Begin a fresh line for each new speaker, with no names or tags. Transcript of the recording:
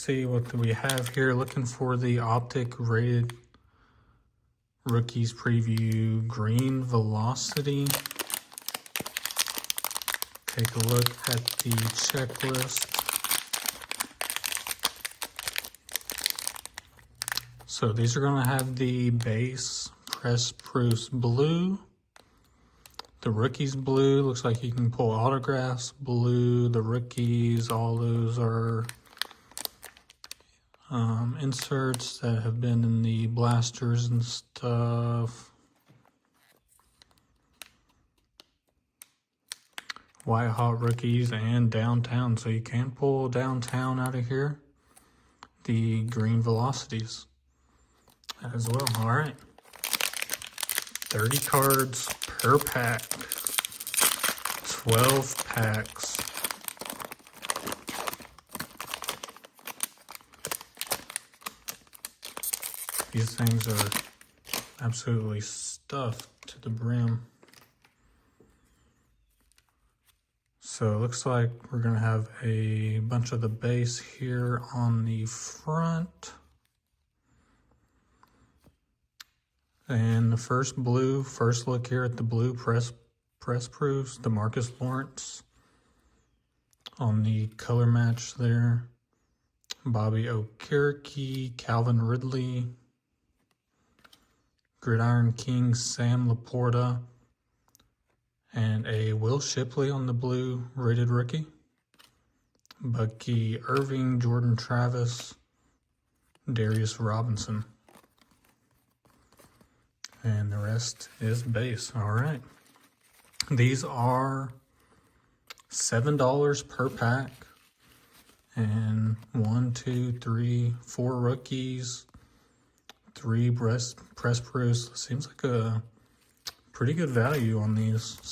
see what we have here. Looking for the Optic rated rookies preview green velocity. Take a look at the checklist. So these are going to have the base press proofs blue. The rookies blue, looks like you can pull autographs blue. The rookies, all those are inserts that have been in the blasters and stuff. White hot rookies and downtown, so you can pull downtown out of here. The green velocities as well. All right, 30 cards per pack, 12 packs. These things are absolutely stuffed to the brim. So it looks like we're gonna have a bunch of the base here on the front. And the first look here at the blue press proofs, DeMarcus Lawrence on the color match there. Bobby Okereke, Calvin Ridley, Gridiron King, Sam Laporta, and a Will Shipley on the blue rated rookie. Bucky Irving, Jordan Travis, Darius Robinson. And the rest is base. All right. These are $7 per pack. And 1, 2, 3, 4 rookies, 3 press proofs. Seems like a pretty good value on these. So